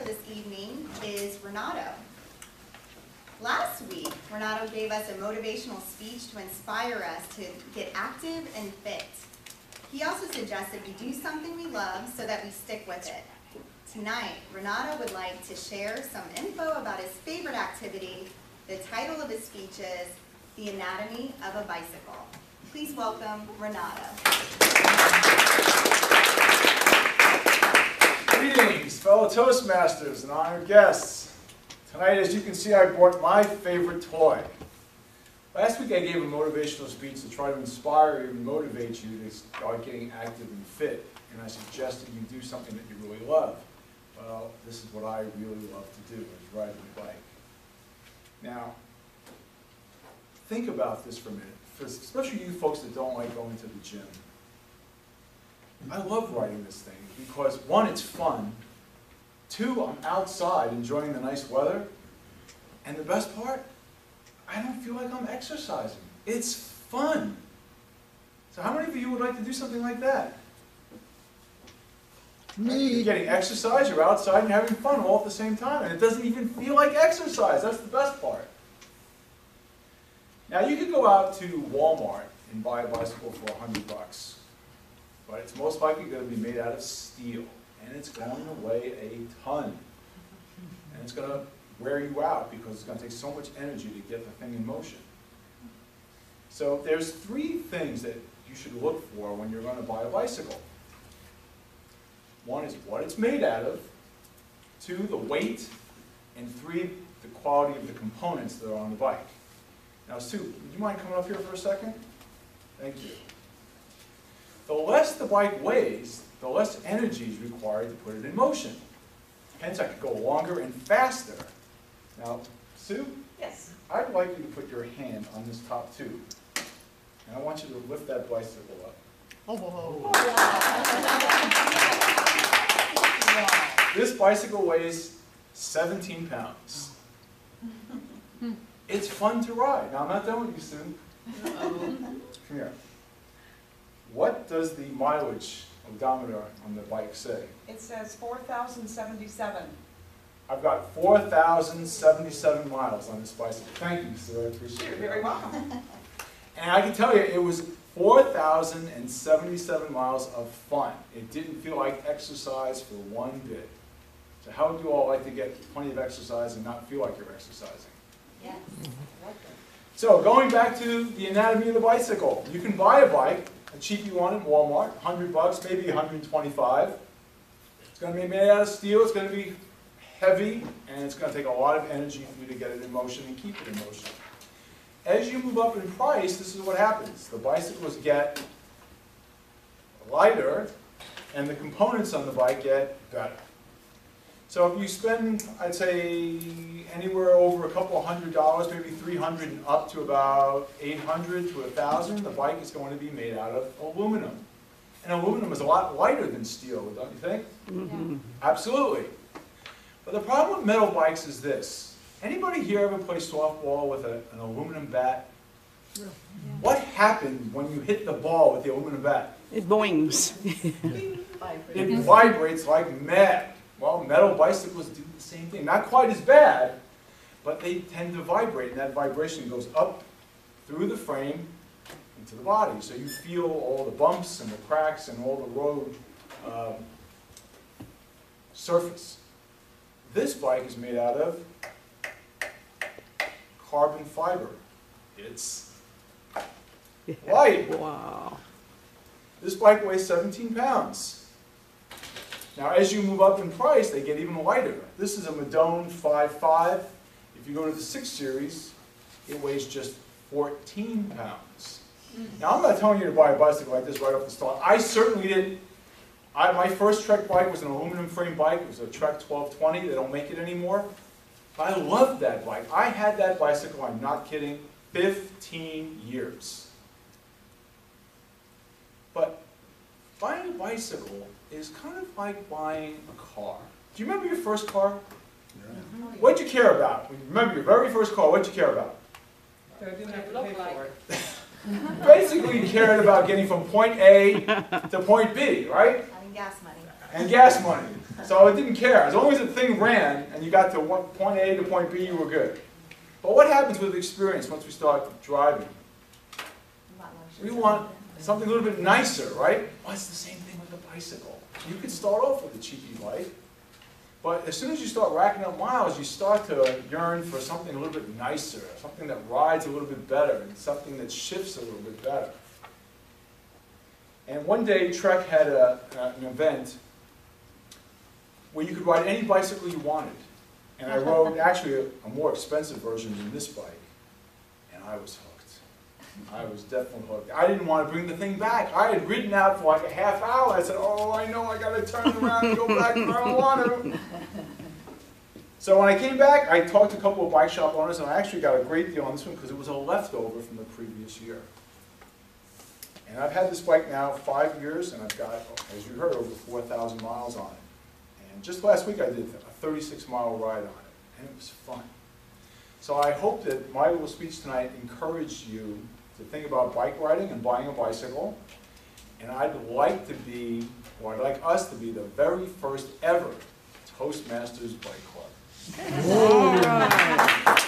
this evening is Renato. Last week, Renato gave us a motivational speech to inspire us to get active and fit. He also suggested we do something we love so that we stick with it. Tonight, Renato would like to share some info about his favorite activity. The title of his speech is The Anatomy of a Bicycle. Please welcome Renato. Greetings, fellow Toastmasters and honored guests. Tonight, as you can see, I brought my favorite toy. Last week I gave a motivational speech to try to inspire you and motivate you to start getting active and fit. And I suggested you do something that you really love. Well, this is what I really love to do, is riding a bike. Now, think about this for a minute, especially you folks that don't like going to the gym. I love riding this thing because, one, it's fun. Two, I'm outside enjoying the nice weather. And the best part, I don't feel like I'm exercising. It's fun. So how many of you would like to do something like that? Me. You're getting exercise, you're outside, and you're having fun all at the same time. And it doesn't even feel like exercise. That's the best part. Now, you could go out to Walmart and buy a bicycle for $100. But it's most likely going to be made out of steel. And it's going to weigh a ton. And it's going to wear you out because it's going to take so much energy to get the thing in motion. So there's three things that you should look for when you're going to buy a bicycle. One is what it's made out of. Two, the weight. And three, the quality of the components that are on the bike. Now, Sue, would you mind coming up here for a second? Thank you. The less the bike weighs, the less energy is required to put it in motion. Hence, I could go longer and faster. Now, Sue? Yes. I'd like you to put your hand on this top tube. And I want you to lift that bicycle up. Oh. This bicycle weighs 17 pounds. It's fun to ride. Now, I'm not done with you, Sue. Come here. What does the mileage odometer on the bike say? It says 4,077. I've got 4,077 miles on this bicycle. Thank you, Sue. I appreciate it. You're very welcome. And I can tell you, it was 4,077 miles of fun. It didn't feel like exercise for one bit. So how would you all like to get plenty of exercise and not feel like you're exercising? Yes. So going back to the anatomy of the bicycle, you can buy a bike, a cheapy one in Walmart, $100, maybe $125. It's going to be made out of steel, it's going to be heavy, and it's going to take a lot of energy for you to get it in motion and keep it in motion. As you move up in price, this is what happens. The bicycles get lighter, and the components on the bike get better. So if you spend, I'd say, anywhere over a couple $100, maybe $300 and up to about $800 to $1,000, the bike is going to be made out of aluminum. And aluminum is a lot lighter than steel, don't you think? Mm-hmm. Absolutely. But the problem with metal bikes is this. Anybody here ever play softball with an aluminum bat? Yeah. What happens when you hit the ball with the aluminum bat? It boings. It vibrates like mad. Well, metal bicycles do the same thing. Not quite as bad, but they tend to vibrate, and that vibration goes up through the frame into the body. So you feel all the bumps and the cracks and all the road surface. This bike is made out of carbon fiber. It's light. Wow. This bike weighs 17 pounds. Now, as you move up in price, they get even lighter. This is a Madone 5.5. If you go to the 6 Series, it weighs just 14 pounds. Now, I'm not telling you to buy a bicycle like this right off the start. I certainly didn't. My first Trek bike was an aluminum frame bike. It was a Trek 1220. They don't make it anymore. But I loved that bike. I had that bicycle, I'm not kidding, 15 years. But buying a bicycle is kind of like buying a car. Do you remember your first car? Yeah. What did you care about? When you remember your very first car, what did you care about? So I didn't have to pay for it. Basically, you cared about getting from point A to point B, right? Having gas money. and gas money. So it didn't care. As long as the thing ran and you got to point A to point B, you were good. But what happens with experience once we start driving? We want something a little bit nicer, right? Well, it's the same thing with a bicycle. You could start off with a cheapy bike, but as soon as you start racking up miles, you start to yearn for something a little bit nicer, something that rides a little bit better, and something that shifts a little bit better. And one day, Trek had an event where you could ride any bicycle you wanted. And I rode actually a more expensive version than this bike, and I was hooked. I was definitely hooked. I didn't want to bring the thing back. I had ridden out for like a half hour. I said, oh, I know I got to turn around and go back, but I don't want to. So when I came back, I talked to a couple of bike shop owners, and I actually got a great deal on this one because it was a leftover from the previous year. And I've had this bike now 5 years, and I've got, as you heard, over 4,000 miles on it. And just last week I did a 36-mile ride on it, and it was fun. So I hope that my little speech tonight encouraged you to think about bike riding and buying a bicycle. And I'd like to be, or I'd like us to be, the very first ever Toastmasters Bike Club. All right.